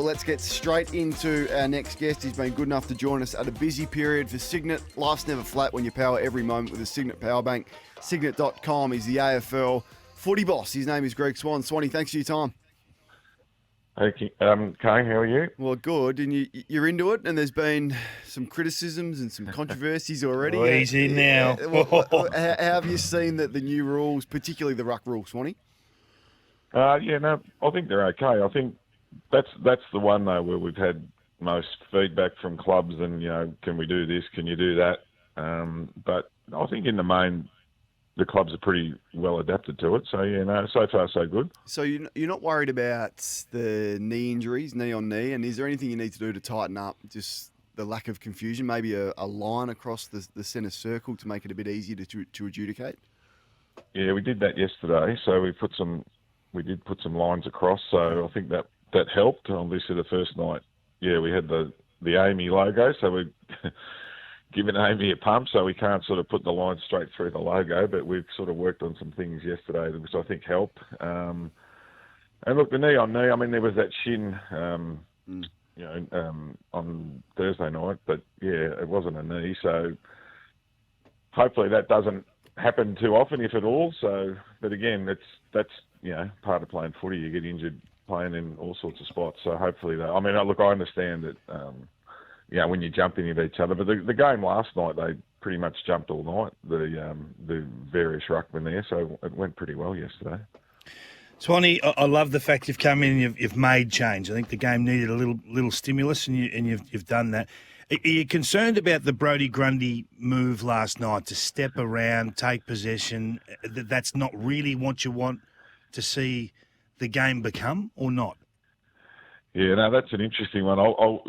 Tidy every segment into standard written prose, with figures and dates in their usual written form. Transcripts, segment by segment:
well, let's get straight into our next guest. He's been good enough to join us at a busy period for Signet. Life's never flat when you power every moment with a Signet power bank. Signet.com is the AFL footy boss. His name is Greg Swann. Swanny, thanks for your time. Hey, Kane, how are you? Well, good. And you're into it, and there's been some criticisms and some controversies already. Oh, easy now. How have you seen the new rules, particularly the ruck rule, Swanny? I think they're okay. I think that's the one, though, where we've had most feedback from clubs and, can we do this, can you do that? But I think in the main, the clubs are pretty well adapted to it. So, so far so good. So you're not worried about the knee injuries, knee on knee, and is there anything you need to do to tighten up just the lack of confusion, maybe a line across the centre circle to make it a bit easier to adjudicate? Yeah, we did that yesterday. So we did put some lines across. So I think that helped. Obviously, the first night, we had the Amy logo, so we given Amy a pump, so we can't sort of put the line straight through the logo, but we've sort of worked on some things yesterday which I think helped. And look, the knee on knee, I mean, there was that shin, on Thursday night, but it wasn't a knee, so hopefully that doesn't happen too often, if at all. So, but again, that's part of playing footy. You get injured playing in all sorts of spots. So hopefully, I understand that. When you're jumping at each other. But the game last night, they pretty much jumped all night, the various ruckmen there, so it went pretty well yesterday. Swanee, I love the fact you've come in and you've made change. I think the game needed a little stimulus, and you've done that. Are you concerned about the Brodie Grundy move last night to step around, take possession? That's not really what you want to see the game become, or not? Yeah, no, that's an interesting one.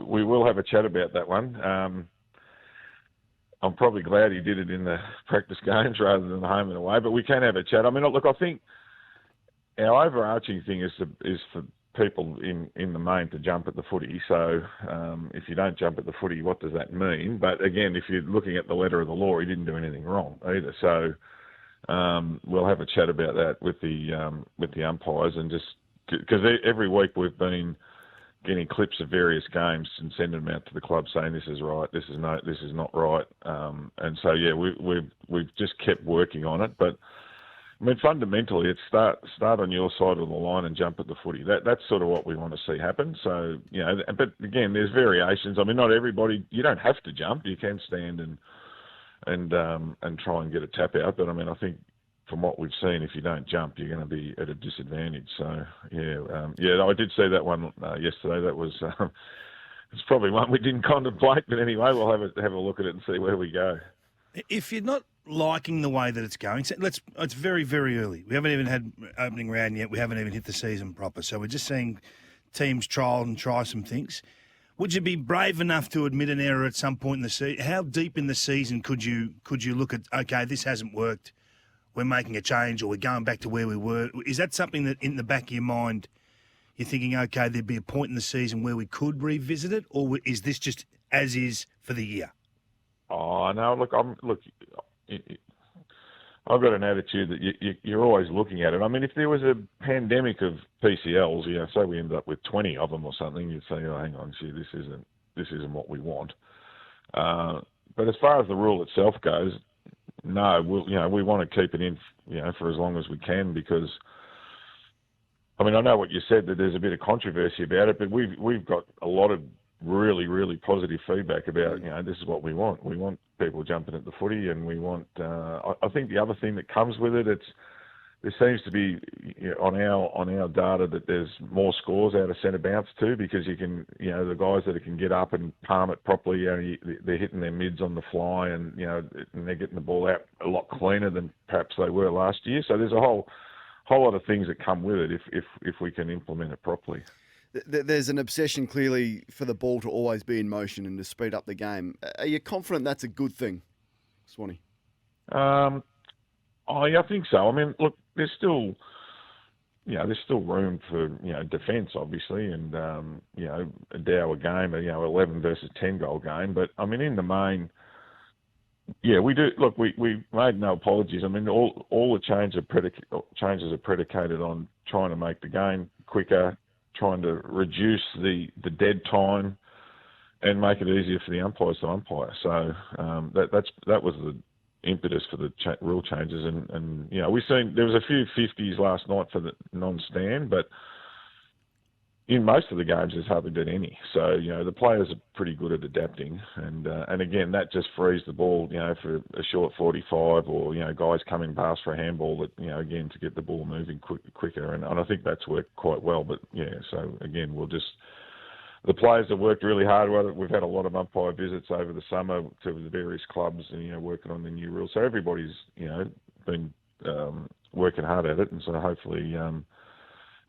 We will have a chat about that one. I'm probably glad he did it in the practice games rather than the home and away, but we can have a chat. I mean, look, I think our overarching thing is for people in the main to jump at the footy. So if you don't jump at the footy, what does that mean? But again, if you're looking at the letter of the law, he didn't do anything wrong either. So we'll have a chat about that with the umpires, and just because every week we've been getting clips of various games and sending them out to the club saying this is right, this is not right, and so we've just kept working on it. But I mean, fundamentally, it's start on your side of the line and jump at the footy. That's sort of what we want to see happen. So but again, there's variations. I mean, not everybody. You don't have to jump. You can stand and try and get a tap out. But I mean, I think, from what we've seen, if you don't jump, you're going to be at a disadvantage. So, I did see that one yesterday. That was it's probably one we didn't contemplate, but anyway, we'll have a look at it and see where we go. If you're not liking the way that it's going, it's very, very early. We haven't even had opening round yet. We haven't even hit the season proper. So we're just seeing teams trial and try some things. Would you be brave enough to admit an error at some point in the season? How deep in the season could you look at, okay, this hasn't worked, we're making a change, or we're going back to where we were? Is that something that in the back of your mind you're thinking, okay, there'd be a point in the season where we could revisit it, or is this just as is for the year? Oh, no, I've got an attitude that you're always looking at it. I mean, if there was a pandemic of PCLs, say we end up with 20 of them or something, you'd say, oh, hang on, this isn't what we want. But as far as the rule itself goes, no, we want to keep it in, for as long as we can, because, I mean, I know what you said, that there's a bit of controversy about it, but we've got a lot of really, really positive feedback about, this is what we want. We want people jumping at the footy, and we want, I think the other thing that comes with it, there seems to be, on our data, that there's more scores out of centre bounce too, because you can, the guys that can get up and palm it properly, they're hitting their mids on the fly, and and they're getting the ball out a lot cleaner than perhaps they were last year. So there's a whole lot of things that come with it if we can implement it properly. There's an obsession clearly for the ball to always be in motion and to speed up the game. Are you confident that's a good thing, Swanee? I think so. I mean, look, there's still room for, defence, obviously, and, a Dower game, 11 versus 10 goal game. But, I mean, in the main, we do. Look, we made no apologies. I mean, all the changes are predicated on trying to make the game quicker, trying to reduce the dead time and make it easier for the umpires to umpire. So that was the impetus for the rule changes. And we've seen there was a few 50s last night for the non-stand, but in most of the games, there's hardly been any. So, the players are pretty good at adapting. And again, that just frees the ball, for a short 45 or, guys coming past for a handball that, again, to get the ball moving quicker. And I think that's worked quite well. But, so again, the players have worked really hard with it. We've had a lot of umpire visits over the summer to the various clubs and, working on the new rules. So everybody's, been working hard at it. And so hopefully,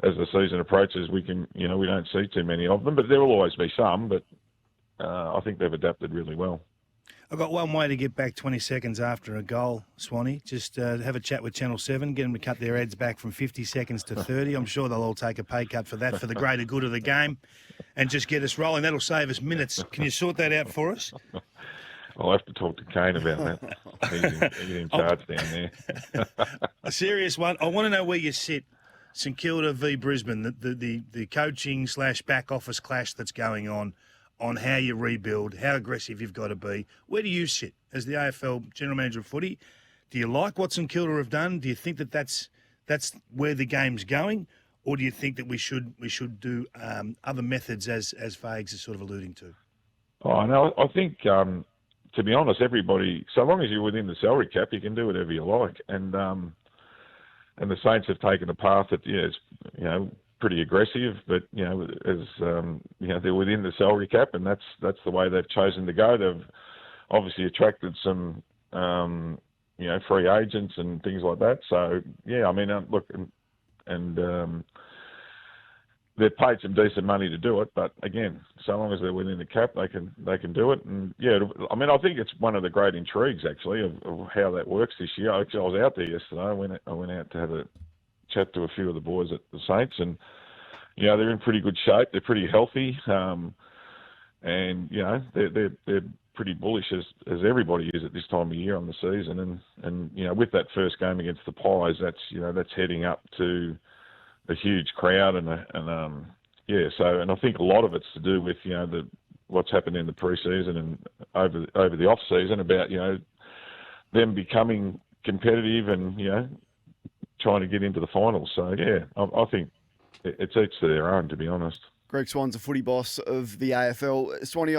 as the season approaches, we can, we don't see too many of them, but there will always be some. But I think they've adapted really well. I've got one way to get back 20 seconds after a goal, Swanee. Just have a chat with Channel 7, get them to cut their ads back from 50 seconds to 30. I'm sure they'll all take a pay cut for that, for the greater good of the game, and just get us rolling. That'll save us minutes. Can you sort that out for us? I'll have to talk to Kane about that. He's in charge down there. A serious one. I want to know where you sit. St Kilda v Brisbane, the coaching / back office clash that's going on how you rebuild, how aggressive you've got to be. Where do you sit as the AFL General Manager of Footy? Do you like what St Kilda have done? Do you think that that's where the game's going? Or do you think that we should do other methods as Fags is sort of alluding to? Oh, no, I think, to be honest, everybody, so long as you're within the salary cap, you can do whatever you like. And the Saints have taken a path that, is, pretty aggressive, but, as, they're within the salary cap, and that's the way they've chosen to go. They've obviously attracted some, free agents and things like that. So, look, and they've paid some decent money to do it, but again, so long as they're within the cap, they can do it. And I think it's one of the great intrigues actually of how that works this year. Actually, I was out there yesterday. I went out to have a chat to a few of the boys at the Saints, and they're in pretty good shape. They're pretty healthy, and they're pretty bullish as everybody is at this time of year on the season. And with that first game against the Pies, that's heading up to a huge crowd and I think a lot of it's to do with what's happened in the pre-season and over the off season about them becoming competitive and trying to get into the finals. So I think it's each to their own, to be honest. Greg Swann's a footy boss of the AFL. Swanee,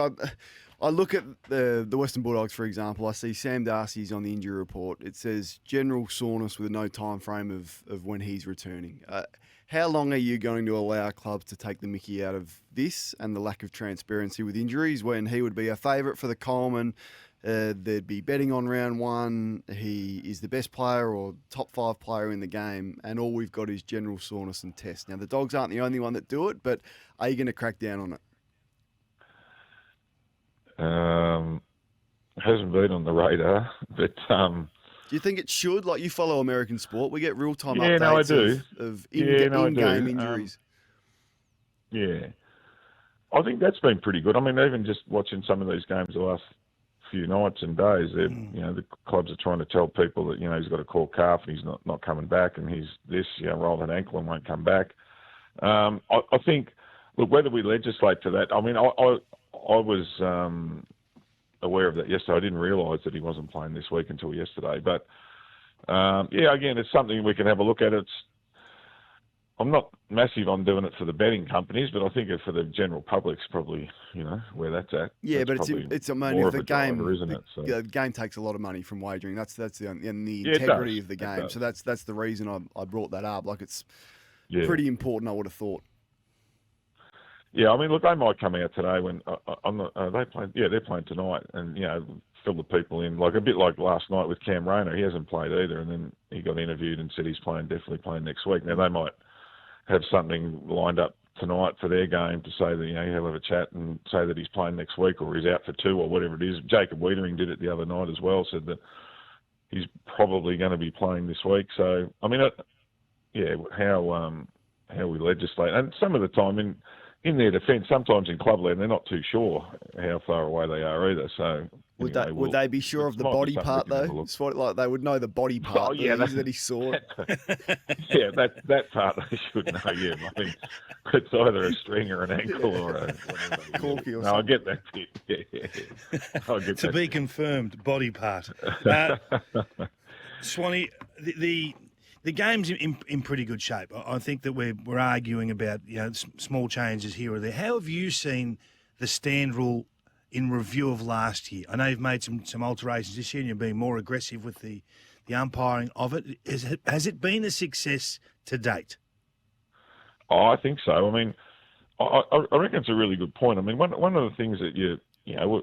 I look at the Western Bulldogs, for example. I see Sam Darcy's on the injury report. It says general soreness with no time frame of when he's returning. How long are you going to allow clubs to take the mickey out of this and the lack of transparency with injuries when he would be a favourite for the Coleman? There'd be betting on round one. He is the best player or top 5 player in the game, and all we've got is general soreness and tests. Now, the Dogs aren't the only one that do it, but are you going to crack down on it? Hasn't been on the radar, but do you think it should? Like, you follow American sport, we get real-time updates I do. of in-game injuries. I think that's been pretty good. I mean, even just watching some of these games the last few nights and days, the clubs are trying to tell people that he's got a caught calf and he's not coming back, and he's this rolled an ankle and won't come back. I think, look, whether we legislate to that, I mean, I was aware of that yesterday. I didn't realise that he wasn't playing this week until yesterday. But again, it's something we can have a look at. I'm not massive on doing it for the betting companies, but I think for the general public's probably where that's at. Yeah, that's but it's more of the a game, driver, isn't it? So. The game takes a lot of money from wagering. That's the integrity of the game. So that's the reason I brought that up. Like, it's pretty important, I would have thought. Yeah, I mean, look, they might come out today when they playing. Yeah, they're playing tonight, and fill the people in, like a bit like last night with Cam Rayner. He hasn't played either, and then he got interviewed and said he's definitely playing next week. Now they might have something lined up tonight for their game to say that he'll have a chat and say that he's playing next week or he's out for 2 or whatever it is. Jacob Wiedering did it the other night as well. Said that he's probably going to be playing this week. So I mean, how we legislate, and some of the time in their defence, sometimes in clubland, they're not too sure how far away they are either. So Would they be sure of the body part though? Sort like they would know the body part that he saw. Yeah, that part they should know. Yeah, I mean, it's either a string or an ankle or a corky or something. No, I get that bit. Yeah. I get to that be bit. confirmed, body part. Swanee, the game's in pretty good shape. I think that we're arguing about small changes here or there. How have you seen the stand rule in review of last year? I know you've made some alterations this year and you're being more aggressive with the umpiring of it. Has it been a success to date? Oh, I think so. I mean, I reckon it's a really good point. I mean, one of the things that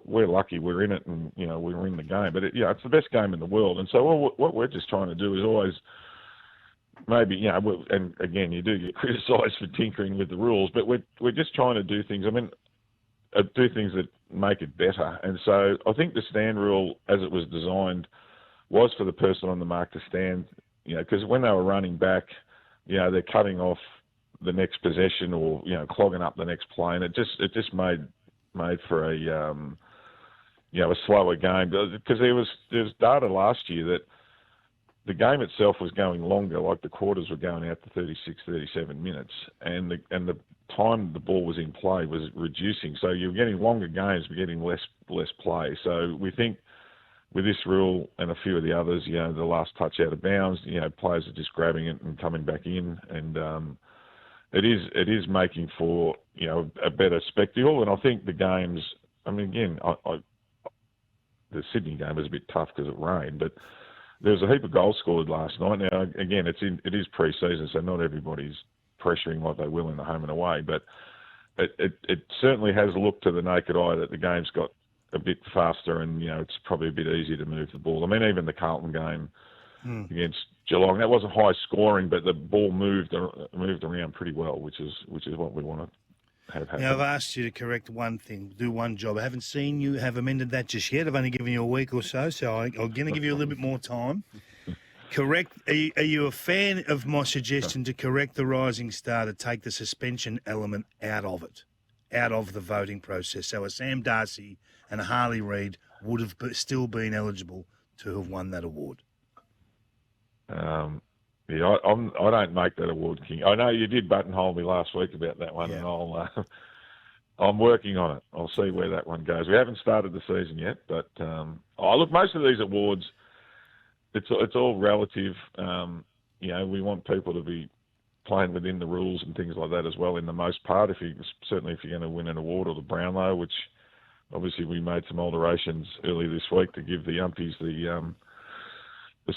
we're lucky we're in it and, we're in the game. But, it's the best game in the world. And so what we're just trying to do is always maybe, and again, you do get criticised for tinkering with the rules, but we're just trying to do things. I mean, do things that make it better. And so I think the stand rule, as it was designed, was for the person on the mark to stand, because when they were running back, they're cutting off the next possession or, clogging up the next play. And it just made for a slower game. Because there was data last year that the game itself was going longer, like the quarters were going out to 36, 37 minutes, and the time the ball was in play was reducing. So you're getting longer games, but getting less play. So we think with this rule and a few of the others, the last touch out of bounds, players are just grabbing it and coming back in, and it is making for a better spectacle. And I think the games, I mean, again, the Sydney game was a bit tough because it rained, but there was a heap of goals scored last night. Now, again, it is pre-season, so not everybody's pressuring like they will in the home and away. But it certainly has looked to the naked eye that the game's got a bit faster, and it's probably a bit easier to move the ball. I mean, even the Carlton game against Geelong, that wasn't high scoring, but the ball moved around pretty well, which is what we want to have happen. Now, I've asked you to correct one thing, do one job. I haven't seen you have amended that just yet. I've only given you a week or so I'm going to give you a little bit more time. Correct. Are you a fan of my suggestion to correct the Rising Star to take the suspension element out of it, out of the voting process? So a Sam Darcy and a Harley Reid would have still been eligible to have won that award. Yeah, I don't make that award, King. I know you did buttonhole me last week about that one, and I'm working on it. I'll see where that one goes. We haven't started the season yet, but look, most of these awards, it's all relative. We want people to be playing within the rules and things like that as well. In the most part, certainly if you're going to win an award, or the Brownlow, which obviously we made some alterations early this week to give the umpies the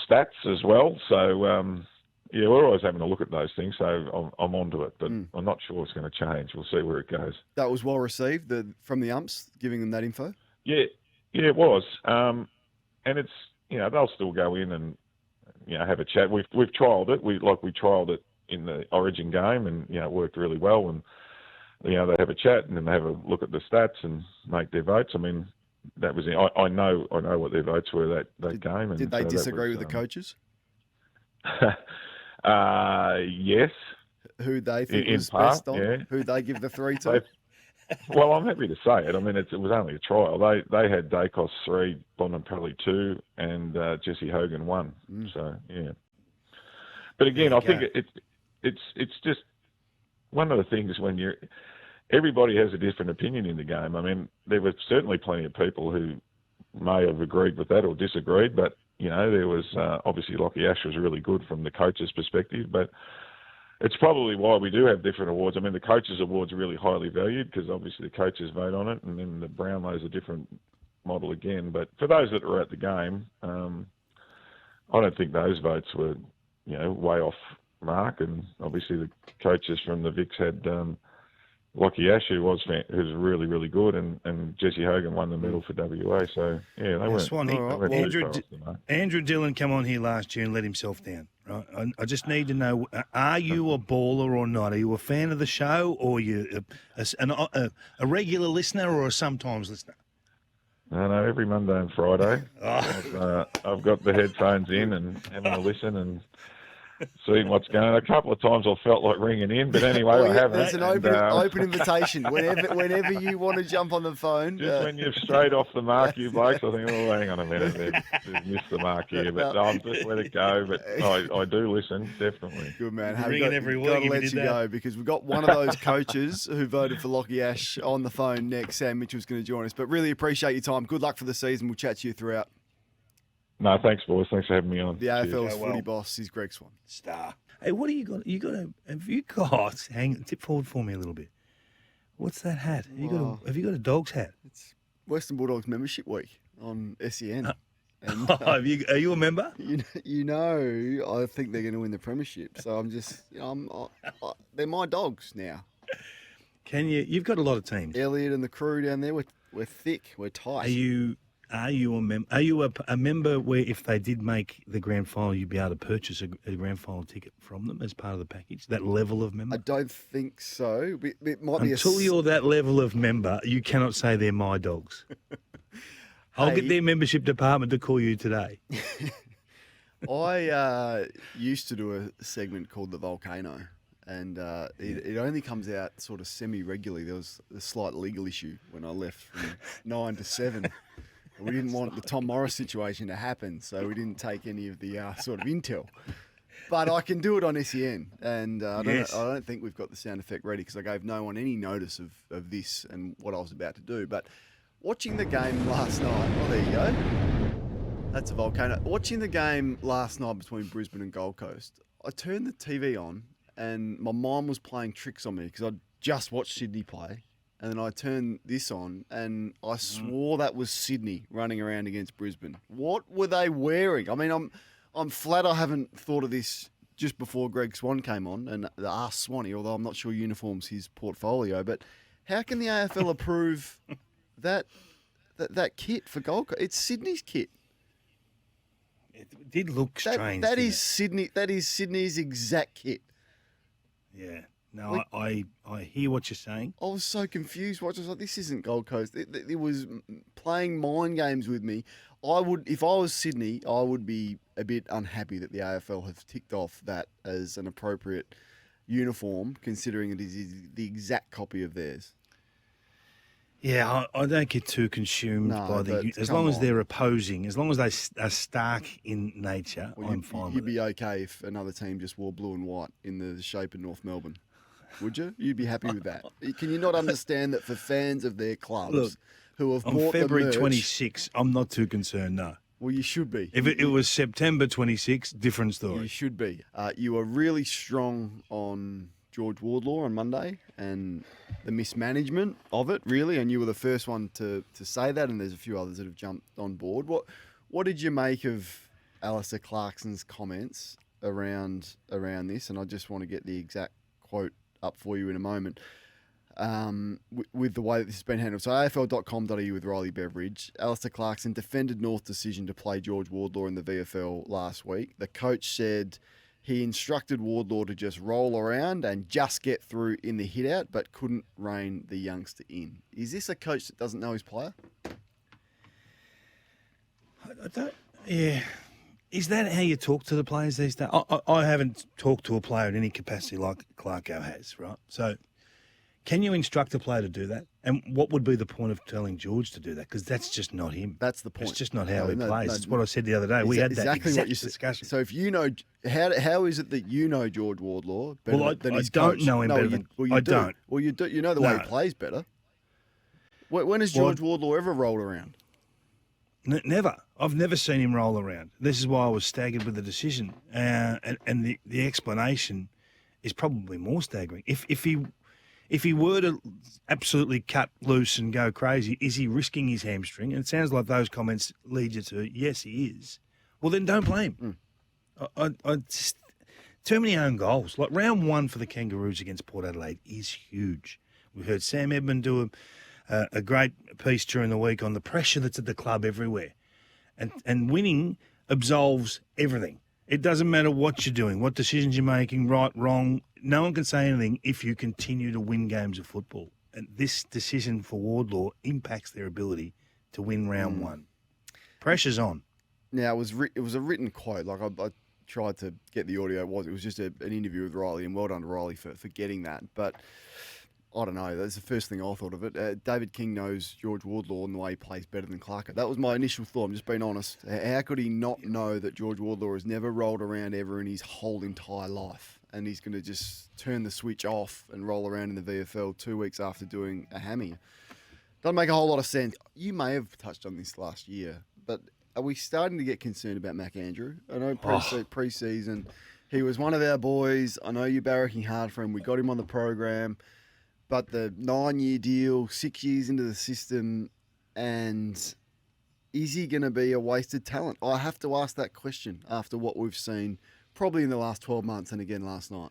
stats as well. So. We're always having a look at those things, so I'm onto it, but I'm not sure it's going to change. We'll see where it goes. That was well received from the umps, giving them that info? Yeah, it was. And it's, they'll still go in and, have a chat. We've trialled it. We trialled it in the Origin game, and, it worked really well. And, they have a chat and then they have a look at the stats and make their votes. I mean, that was it. I know what their votes were that game. And did they disagree with the coaches? Yes. Who they think was part, best on? Yeah. Who they give the 3 to? Well, I'm happy to say it. I mean, it was only a trial. They had Dacos 3, Bonampelli 2, and Jesse Hogan 1. So yeah. But again, I think it's just one of the things when everybody has a different opinion in the game. I mean, there were certainly plenty of people who may have agreed with that or disagreed, but there was obviously Lockie Ash was really good from the coach's perspective, but it's probably why we do have different awards. I mean, the coaches' awards are really highly valued because obviously the coaches vote on it, and then the Brownlow's a different model again. But for those that were at the game, I don't think those votes were, way off mark. And obviously the coaches from the Vics had Lockie Ash, who's really, really good, and Jesse Hogan won the medal for WA. So, they weren't. Swann, Andrew Dillon came on here last year and let himself down. Right? I just need to know, are you a baller or not? Are you a fan of the show, or are you a regular listener or a sometimes listener? No, every Monday and Friday. I've got the headphones in and having a listen, and seeing what's going on. A couple of times I felt like ringing in, but anyway, I haven't. There's an open invitation. Whenever you want to jump on the phone. Just when you've strayed off the mark, you blokes, I think, oh, hang on a minute, they've missed the mark here. But I'll just let it go. But I do listen, definitely. Good man. Ringing every week. Got to let you go because we've got one of those coaches who voted for Lockie Ash on the phone next. Sam Mitchell's going to join us. But really appreciate your time. Good luck for the season. We'll chat to you throughout. No, thanks, boys. Thanks for having me on. The AFL's footy boss is Greg Swann. Star. Hey, what have you got? Have you got? Tip forward for me a little bit. What's that hat? Have you got a dog's hat? It's Western Bulldogs Membership Week on SEN. And, are you a member? You know, I think they're going to win the premiership. So I'm just, they're my dogs now. You've got a lot of teams. Elliot and the crew down there, we're thick, we're tight. Are you a member? Are you a member where if they did make the grand final, you'd be able to purchase a grand final ticket from them as part of the package? That level of member? I don't think so. It might be Until you're that level of member, you cannot say they're my dogs. I'll get their membership department to call you today. I used to do a segment called The Volcano, and it only comes out sort of semi-regularly. There was a slight legal issue when I left from 9 to 7. We didn't want the Tom Morris situation to happen, so we didn't take any of the sort of intel. But I can do it on SEN, and I don't think we've got the sound effect ready because I gave no one any notice of this and what I was about to do. But watching the game last night, there you go. That's a volcano. Watching the game last night between Brisbane and Gold Coast, I turned the TV on, and my mind was playing tricks on me because I'd just watched Sydney play. And then I turned this on, and I swore that was Sydney running around against Brisbane. What were they wearing? I mean, I'm flat I haven't thought of this just before Greg Swann came on, and asked Swanny, although I'm not sure uniform's his portfolio. But how can the AFL approve that kit for Gold Coast? It's Sydney's kit. It did look strange. That is Sydney. That is Sydney's exact kit. Yeah. No, I hear what you're saying. I was so confused. I was like, this isn't Gold Coast. It was playing mind games with me. If I was Sydney, I would be a bit unhappy that the AFL have ticked off that as an appropriate uniform, considering it is the exact copy of theirs. Yeah, I don't get too consumed by as long as they're opposing, as long as they are stark in nature, I'm fine with it. You'd be okay if another team just wore blue and white in the shape of North Melbourne. Would you? You'd be happy with that. Can you not understand that for fans of their clubs who have bought the merch... On February 26, I'm not too concerned, no. Well, you should be. If it was September 26, different story. You should be. You were really strong on George Wardlaw on Monday and the mismanagement of it, really, and you were the first one to say that, and there's a few others that have jumped on board. What did you make of Alistair Clarkson's comments around this? And I just want to get the exact quote up for you in a moment, with the way that this has been handled. So afl.com.au with Riley Beveridge. Alistair Clarkson defended North's decision to play George Wardlaw in the VFL last week. The coach said he instructed Wardlaw to just roll around and just get through in the hit-out, but couldn't rein the youngster in. Is this a coach that doesn't know his player? I don't... Yeah... Is that how you talk to the players these days? I haven't talked to a player in any capacity like Clarko has, right? So can you instruct a player to do that? And what would be the point of telling George to do that? Because that's just not him. That's the point. It's just not how he plays. That's what I said the other day. We had that exact discussion. So if you know, how is it that you know George Wardlaw better than his coach? I don't coach? know him better than... I don't. Well, you do. You know the way he plays better. When has George Wardlaw ever rolled around? Never. I've never seen him roll around. This is why I was staggered with the decision. And the explanation is probably more staggering. If he were to absolutely cut loose and go crazy, is he risking his hamstring? And it sounds like those comments lead you to, yes, he is. Well, then don't play him. I just, too many own goals. Like round one for the Kangaroos against Port Adelaide is huge. We heard Sam Edmund do a great piece during the week on the pressure that's at the club everywhere. And winning absolves everything. It doesn't matter what you're doing, what decisions you're making, right, wrong. No one can say anything if you continue to win games of football. And this decision for Wardlaw impacts their ability to win round one. Pressure's on. Now, it was a written quote. Like I tried to get the audio. It was just an interview with Riley, and well done to Riley for getting that. But I don't know. That's the first thing I thought of it. David King knows George Wardlaw and the way he plays better than Clarko. That was my initial thought. I'm just being honest. How could he not know that George Wardlaw has never rolled around ever in his whole entire life? And he's going to just turn the switch off and roll around in the VFL 2 weeks after doing a hammy. Doesn't make a whole lot of sense. You may have touched on this last year, but are we starting to get concerned about Mac Andrew? I know pre-season, he was one of our boys. I know you're barracking hard for him. We got him on the program. But the 9-year deal, 6 years into the system, and is he going to be a wasted talent? I have to ask that question after what we've seen probably in the last 12 months and again last night.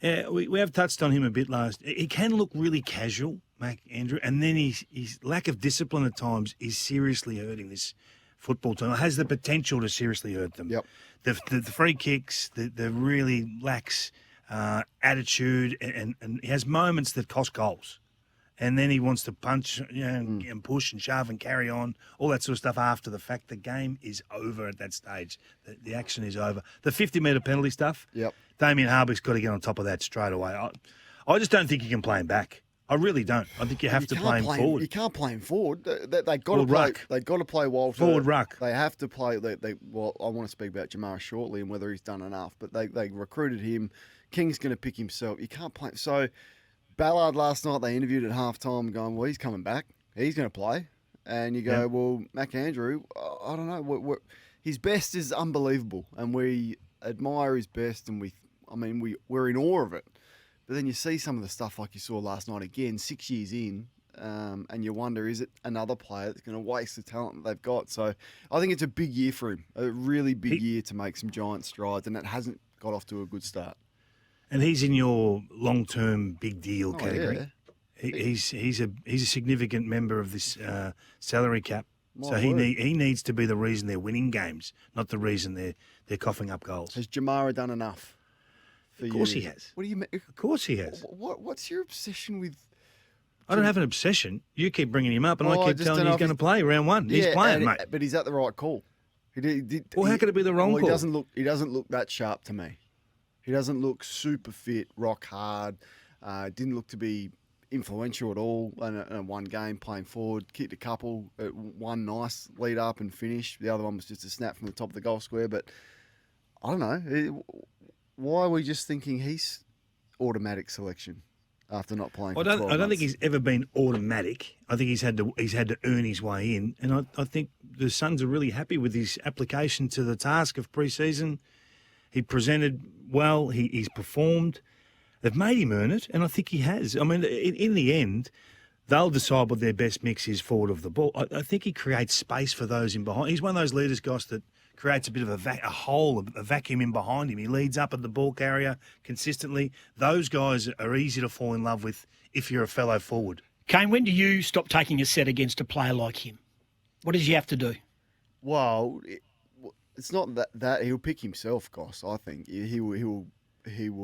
Yeah, we have touched on him a bit last. He can look really casual, Mac Andrew, and then his lack of discipline at times is seriously hurting this football team. It has the potential to seriously hurt them. Yep. The free kicks, the really lax attitude, and he has moments that cost goals. And then he wants to punch and push and shove and carry on, all that sort of stuff after the fact. The game is over at that stage. The action is over. The 50-metre penalty stuff, Yep. Damien Harbuck's got to get on top of that straight away. I just don't think you can play him back. I really don't. I think you have to play him forward. You can't play him forward. They got to Forward play. ruck. They got to play Walter. Forward ruck. They have to play. Well, I want to speak about Jamara shortly and whether he's done enough. But they recruited him. King's going to pick himself. You can't play. So Ballard last night, they interviewed at halftime going, well, he's coming back. He's going to play. And you go, well, Mac Andrew, I don't know. His best is unbelievable. And we admire his best. And we're in awe of it. But then you see some of the stuff like you saw last night again, 6 years in. And you wonder, is it another player that's going to waste the talent that they've got? So I think it's a big year for him. A really big year to make some giant strides. And it hasn't got off to a good start. And he's in your long-term big deal category. Yeah. He's a significant member of this salary cap. My So word. he needs to be the reason they're winning games, not the reason they're coughing up goals. Has Jamara done enough for you? Of course he has. What do you mean? Of course he has. What's your obsession with? I don't have an obsession. You keep bringing him up, and Well, I I keep just telling don't you know he's if going to play round one. He's Yeah, playing, mate. But he's at the right call. Well, how could it be the wrong call? He doesn't look that sharp to me. He doesn't look super fit, rock hard. Didn't look to be influential at all in one game, playing forward. Kicked a couple, one nice lead up and finish. The other one was just a snap from the top of the goal square. But I don't know. Why are we just thinking he's automatic selection after not playing for 12 I don't months? think he's ever been automatic. I think he's had to earn his way in, and I think the Suns are really happy with his application to the task of pre-season. He presented well. He's performed. They've made him earn it, and I think he has. I mean, in the end, they'll decide what their best mix is forward of the ball. I think he creates space for those in behind. He's one of those leaders, Goss, that creates a bit of a hole, a vacuum in behind him. He leads up at the ball carrier consistently. Those guys are easy to fall in love with if you're a fellow forward. Kane, when do you stop taking a set against a player like him? What does he have to do? Well, it's not that he'll pick himself, Goss. I think he will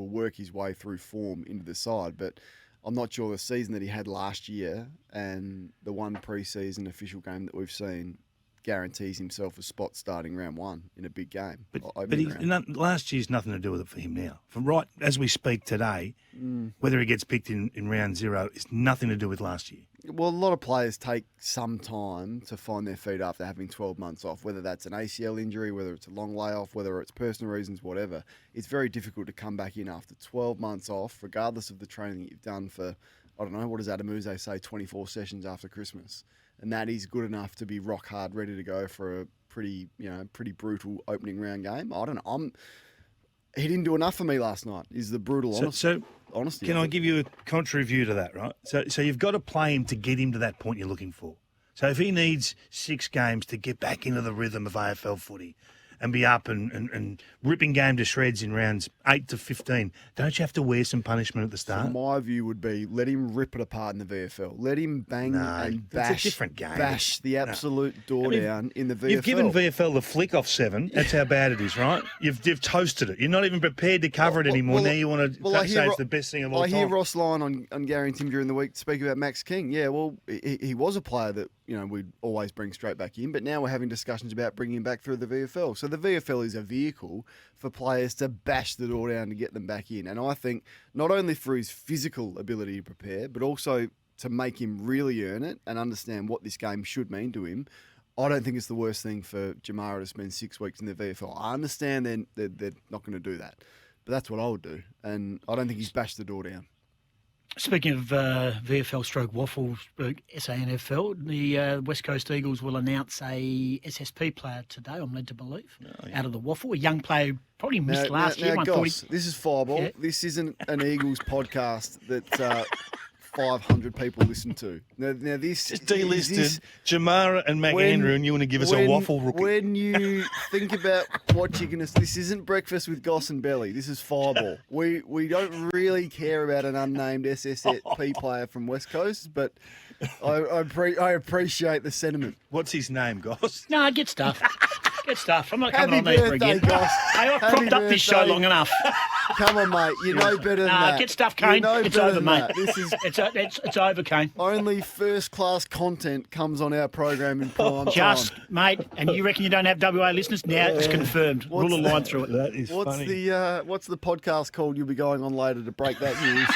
work his way through form into the side, but I'm not sure the season that he had last year and the one pre-season official game that we've seen guarantees himself a spot starting round one in a big game. But last year's nothing to do with it for him now. From right as we speak today, whether he gets picked in round zero is nothing to do with last year. Well, a lot of players take some time to find their feet after having 12 months off, whether that's an ACL injury, whether it's a long layoff, whether it's personal reasons, whatever. It's very difficult to come back in after 12 months off, regardless of the training that you've done for, I don't know, what does Adamuzze say, 24 sessions after Christmas. And that is good enough to be rock hard, ready to go for a pretty brutal opening round game. I don't know. He didn't do enough for me last night, is the brutal honesty. Can I give you a contrary view to that, right? So you've got to play him to get him to that point you're looking for. So if he needs 6 games to get back into the rhythm of AFL footy and be up and ripping game to shreds in rounds 8 to 15, don't you have to wear some punishment at the start? So my view would be let him rip it apart in the VFL. Let him bang and bash, it's a different game. Bash the absolute door down in the VFL. You've given VFL the flick off 7. That's how bad it is, right? You've toasted it. You're not even prepared to cover it anymore. Now you want to say it's the best thing of all time. I hear Ross Lyon on Gary and Tim during the week speak about Max King. Yeah, well, he was a player that we'd always bring straight back in. But now we're having discussions about bringing him back through the VFL. So the VFL is a vehicle for players to bash the door down to get them back in. And I think not only for his physical ability to prepare, but also to make him really earn it and understand what this game should mean to him. I don't think it's the worst thing for Jamara to spend 6 weeks in the VFL. I understand they're not going to do that, but that's what I would do. And I don't think he's bashed the door down. Speaking of VFL stroke waffle stroke SANFL, the West Coast Eagles will announce a SSP player today, I'm led to believe, out of the waffle. A young player who probably missed last year. Now, Goss, this is Fireball. Yeah. This isn't an Eagles podcast that 500 people listen to. Now this just delisted Jamara and McAndrew, and you want to give us a waffle rookie. When you think about what you're going to... This isn't Breakfast with Goss and Belly. This is Fireball. We don't really care about an unnamed SSP player from West Coast, but I appreciate the sentiment. What's his name, Goss? No, get stuff. Get stuff. I'm not coming on Happy there again. Goss. Hey, I've propped up this show long enough. Come on, mate. You know better than that. Get stuff, Kane. It's over, mate. It's over, Kane. Only first-class content comes on our program in prime time. Mate, and you reckon you don't have WA listeners? Now it's confirmed. Rule a line through it. That is funny. What's the podcast called you'll be going on later to break that news?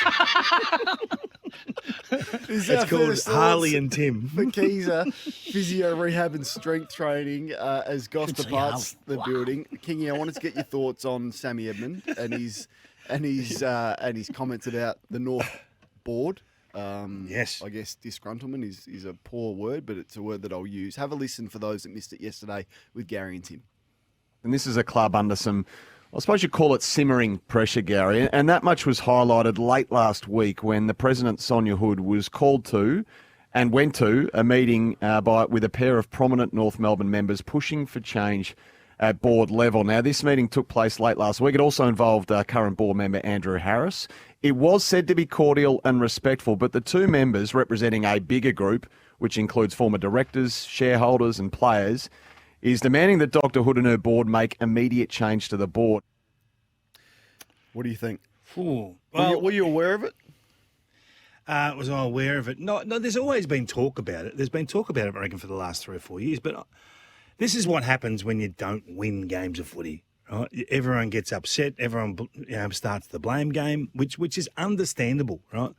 It's called Harley and Tim. For Keezer, physio rehab and strength training as Goss departs the building. Kingy, I wanted to get your thoughts on Sammy Edmund and his comments about the North board. Yes. I guess disgruntlement is a poor word, but it's a word that I'll use. Have a listen for those that missed it yesterday with Gary and Tim. And this is a club under some, I suppose you'd call it simmering pressure, Gary. And that much was highlighted late last week when the President, Sonia Hood, was called to and went to a meeting with a pair of prominent North Melbourne members pushing for change at board level. Now, this meeting took place late last week. It also involved current board member Andrew Harris. It was said to be cordial and respectful, but the two members representing a bigger group, which includes former directors, shareholders and players, is demanding that Dr. Hood and her board make immediate change to the board. What do you think? Ooh. Were you aware of it? Was I aware of it? No, there's always been talk about it. There's been talk about it, I reckon, for the last 3 or 4 years. But this is what happens when you don't win games of footy. Right? Everyone gets upset. Everyone starts the blame game, which is understandable, right?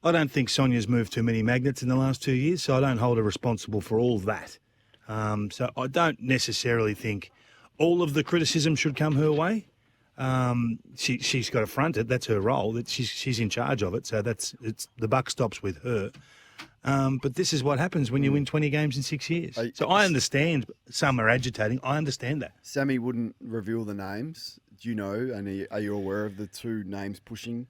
I don't think Sonia's moved too many magnets in the last 2 years, so I don't hold her responsible for all of that. So I don't necessarily think all of the criticism should come her way. She's got to front it. That's her role. That she's in charge of it. So the buck stops with her. But this is what happens when you win 20 games in 6 years. So I understand some are agitating. I understand that. Sammy wouldn't reveal the names. Do you know? And are you aware of the two names pushing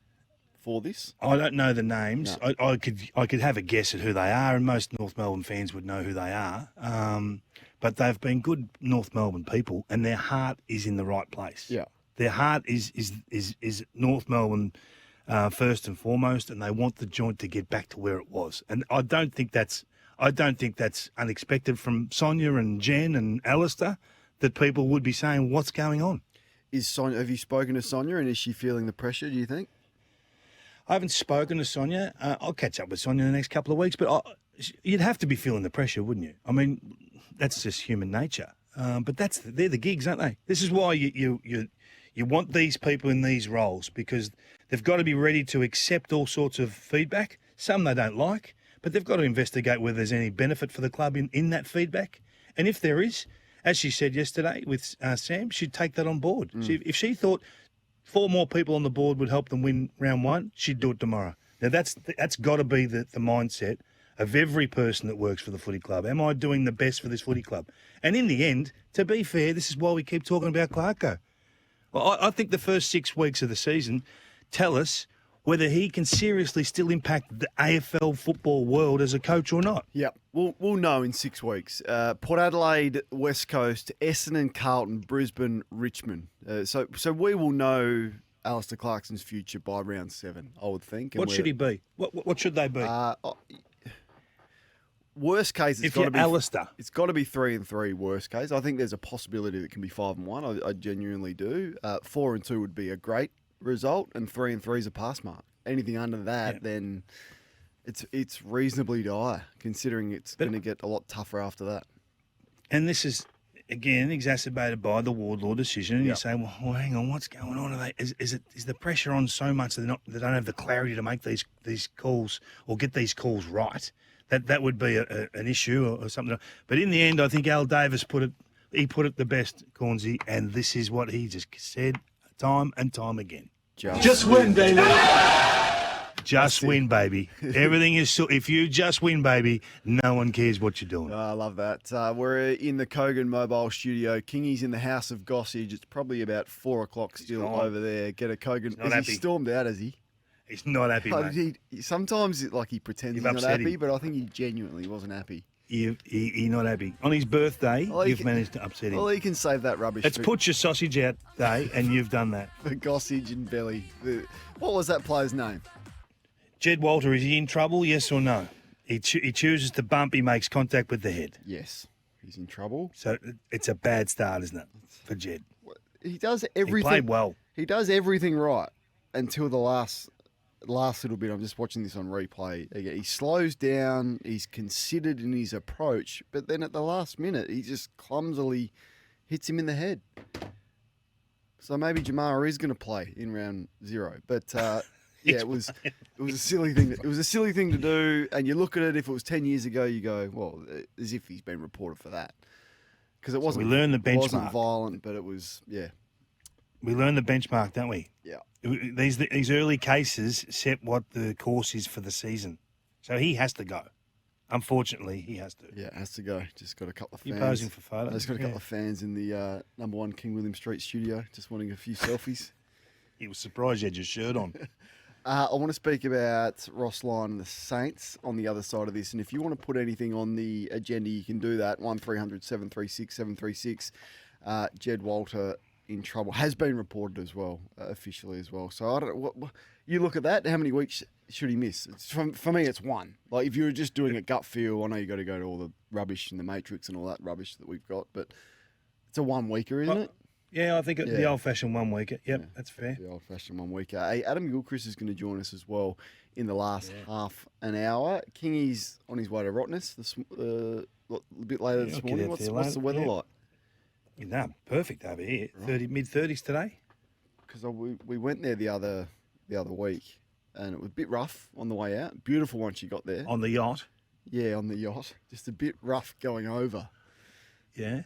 for this? I don't know the names. No. I could have a guess at who they are, and most North Melbourne fans would know who they are. But they've been good North Melbourne people, and their heart is in the right place. Yeah. Their heart is North Melbourne first and foremost, and they want the joint to get back to where it was. And I don't think that's unexpected from Sonia and Jen and Alistair, that people would be saying, "What's going on?" Have you spoken to Sonia, and is she feeling the pressure? Do you think? I haven't spoken to Sonia. I'll catch up with Sonia in the next couple of weeks, but you'd have to be feeling the pressure, wouldn't you? I mean, that's just human nature. But they're the gigs, aren't they? This is why you want these people in these roles, because they've got to be ready to accept all sorts of feedback. Some they don't like, but they've got to investigate whether there's any benefit for the club in that feedback. And if there is, as she said yesterday with Sam, she'd take that on board. If she thought 4 more people on the board would help them win round 1, she'd do it tomorrow. Now, that's got to be the mindset of every person that works for the footy club. Am I doing the best for this footy club? And in the end, to be fair, this is why we keep talking about Clarko. Well, I think the first 6 weeks of the season tell us whether he can seriously still impact the AFL football world as a coach or not. Yep. We'll know in 6 weeks. Port Adelaide, West Coast, Essendon, Carlton, Brisbane, Richmond. So we will know Alistair Clarkson's future by round 7, I would think. What should he be? What should they be? Worst case, it's got to be Alistair. It's got to be 3-3. Worst case, I think there's a possibility that it can be 5-1. I genuinely do. 4-2 would be a great result, and 3-3 is a pass mark. Anything under that, then It's reasonably dire, considering it's going to get a lot tougher after that. And this is, again, exacerbated by the Wardlaw decision. And Yep. you say, well, hang on, what's going on? Is the pressure on so much that they don't have the clarity to make these calls or get these calls right? That would be an issue or something. But in the end, I think Al Davis put it the best, Cornesy, and this is what he just said time and time again. Just win, baby. Just win, baby. Everything is so. If you just win, baby, no one cares what you're doing. I love that. We're in the Kogan Mobile Studio. Kingy's in the House of Gossage. It's probably about 4 o'clock still gone. over there. Get a Kogan. not Has happy. he stormed out, has he? He's not happy, mate. Sometimes he pretends You've he's not upset happy, him. but I think he genuinely wasn't happy. He's not happy. On his birthday, Well, he you've can- managed to upset him. Well, he can save that rubbish Let's for, put your sausage out day, and you've done that. for Gossage and Belly. What was that player's name? Jed Walter, is he in trouble, yes or no? He chooses to bump, he makes contact with the head. Yes, he's in trouble. So it's a bad start, isn't it, for Jed? He does He everything. played well. He does everything right until the last little bit. I'm just watching this on replay. He slows down. He's considered in his approach, but then at the last minute, he just clumsily hits him in the head. So maybe Jamara is going to play in round 0. But yeah, it was a silly thing. It was a silly thing to do. And you look at it. If it was 10 years ago, you go, well, as if he's been reported for that, because it wasn't. we learn the It wasn't benchmark. violent, but it was. Yeah. We learn the benchmark, don't we? Yeah. These early cases set what the course is for the season. So he has to go. Unfortunately, he has to. Yeah, it has to go. Just got a couple of fans. You're posing for photos. Just got a couple of fans in the number 1 King William Street studio, just wanting a few selfies. He was surprised you had your shirt on. I want to speak about Ross Lyon and the Saints on the other side of this. And if you want to put anything on the agenda, you can do that. 1300 736 736. Jed Walter in trouble. Has been reported as well, officially as well. So I don't know. What you look at that, how many weeks should he miss? For me, it's 1. Like, if you were just doing a gut feel, I know you got to go to all the rubbish and the Matrix and all that rubbish that we've got, but it's a 1 weeker, isn't it? Yeah, I think the Yeah. old-fashioned 1 weeker. Yep, Yeah. that's fair. The old-fashioned 1 weeker. Hey, Adam Gilchrist is going to join us as well in the last half an hour. Kingy's on his way to Rottnest a bit later Yeah, this I'll get morning. out What's there the later, weather yeah. like? No, perfect over here. Mid-30s today. Because we went there the other week, and it was a bit rough on the way out. Beautiful once you got there. On the yacht. Yeah, on the yacht. Just a bit rough going over. Yeah.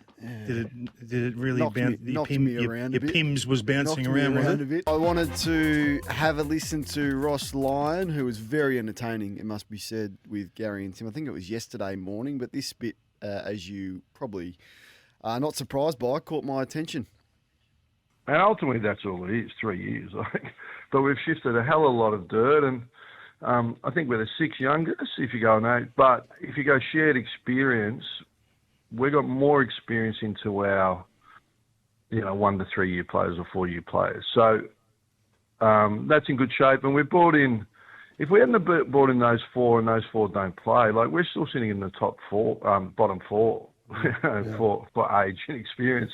Did it really Knocked bounce? me around a your bit. Pims was bouncing Knocked me around, was a it? bit. I wanted to have a listen to Ross Lyon, who was very entertaining, it must be said, with Gary and Tim. I think it was yesterday morning, but this bit, as you probably are not surprised by, caught my attention. And ultimately, that's all it is, 3 years, I think. But we've shifted a hell of a lot of dirt, and I think we're the 6 youngest, if you go on 8. But if you go shared experience, we got more experience into our, 1 to 3 year players or 4 year players. So that's in good shape. And we've brought in, if we hadn't brought in those 4 and those 4 don't play, like we're still sitting in the top 4, bottom 4 for age and experience.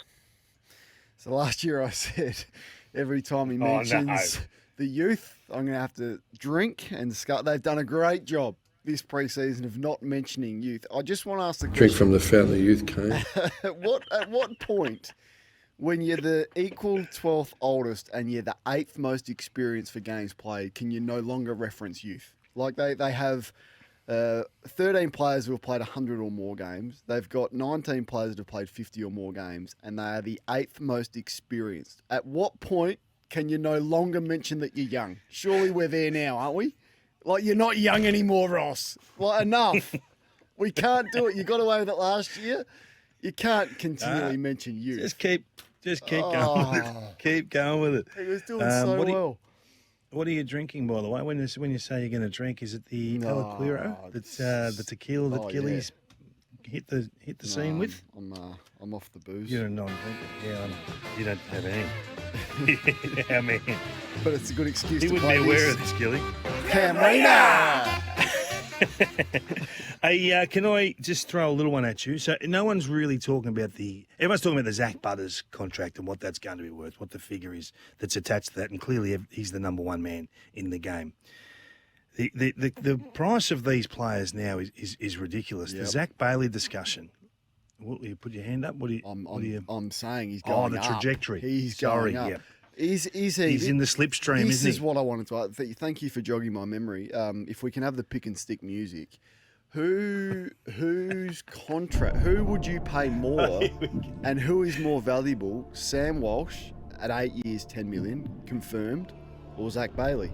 So last year I said every time he mentions the youth, I'm going to have to drink and discuss. They've done a great job this pre-season of not mentioning youth. I just want to ask the question. Drink from the fountain of youth, Kane. At what point, when you're the equal 12th oldest and you're the 8th most experienced for games played, can you no longer reference youth? Like they have 13 players who have played 100 or more games. They've got 19 players that have played 50 or more games, and they are the 8th most experienced. At what point can you no longer mention that you're young? Surely we're there now, aren't we? Like, you're not young anymore, Ross. Like, enough. We can't do it. You got away with it last year. You can't continually mention youth. Just keep going with it. Keep going with it. He was doing so well. What are you drinking, by the way? When you say you're going to drink, is it the Palaquero? That's the tequila that Gillies hit the scene with? I'm off the booze. You're a non-drinker. Yeah, you don't have any. I mean, But it's a good excuse he to wouldn't be play aware this. of this, Gilly. Camarina! Hey, can I just throw a little one at you? So no one's really talking about everyone's talking about the Zach Butters contract and what that's going to be worth, what the figure is that's attached to that, and clearly he's the number 1 man in the game. The price of these players now is ridiculous. The Yep. Zach Bailey discussion. You put your hand up. What do you? I'm saying he's Oh, going the up. trajectory. He's Sorry, going up. yeah. Is he? He's in the slipstream, This isn't is he? what I wanted to ask. Thank you for jogging my memory. If we can have the pick and stick music, whose contract? Who would you pay more, and who is more valuable? Sam Walsh at 8 years, 10 million confirmed, or Zach Bailey?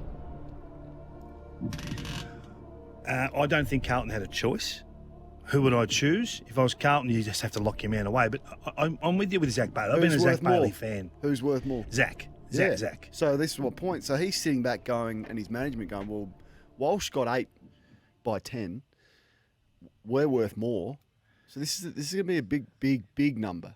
I don't think Carlton had a choice. Who would I choose? If I was Carlton, you just have to lock your man away. But I'm with you with Zach Bailey. I've been a Who's Zach worth more? Bailey fan. Who's worth more? Zach. Yeah. Zach. So this is my point. So he's sitting back going, and his management going, well, Walsh got 8 by 10. We're worth more. So this is going to be a big number.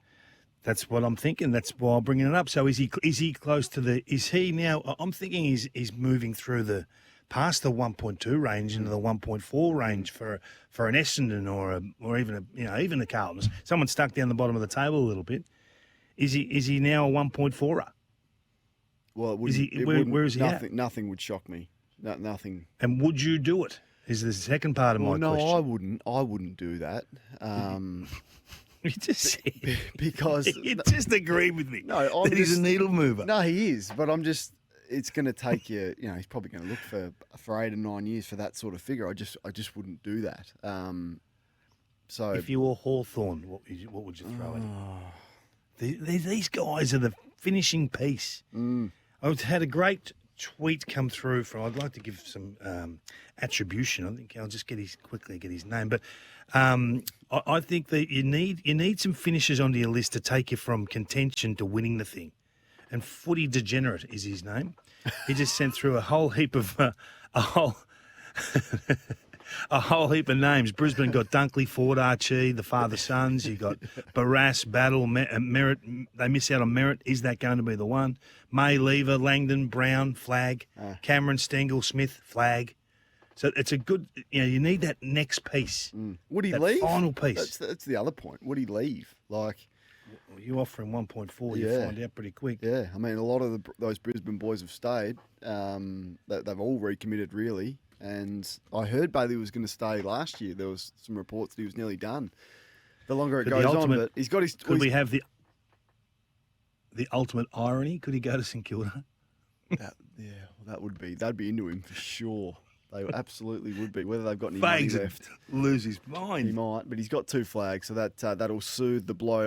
That's what I'm thinking. That's why I'm bringing it up. So is he close to the? Is he now? I'm thinking he's moving through past the 1.2 range into the 1.4 range for an Essendon or even the Carltons. Someone stuck down the bottom of the table a little bit. Is he now a 1.4er? Well, where is he at? Nothing would shock me. Nothing. And would you do it? Is the second part of my no, question. I wouldn't. I wouldn't do that. You just said because you just agreed with me. No, that he's a needle mover. No, he is. But I'm just. It's going to take you. He's probably going to look for 8 or 9 years for that sort of figure. I just wouldn't do that. So if you were Hawthorn, what would you throw at him? These guys are the finishing piece. I've had a great tweet come through from. I'd like to give some attribution. I think I'll just quickly get his name, but I think that you need some finishes onto your list to take you from contention to winning the thing. And Footy Degenerate is his name. He just sent through a whole heap of a whole heap of names. Brisbane got Dunkley, Ford, Archie, the father sons. You got Barras, Battle, Merritt. They miss out on Merritt. Is that going to be the one? May, Lever, Langdon, Brown, flag. Cameron, Stengel, Smith, flag. So it's a good. You need that next piece. Would he leave? Final piece. That's the other point. Would he leave? You offer him 1.4, you find out pretty quick. Yeah, I mean, a lot of those Brisbane boys have stayed. They've all recommitted, really. And I heard Bailey was going to stay last year. There was some reports that he was nearly done. The longer it goes on, but he's got his. Could we have the ultimate irony? Could he go to St Kilda? That'd be into him for sure. They absolutely would be. Whether they've got any money left, lose his mind. He might, but he's got 2 flags, so that'll soothe the blow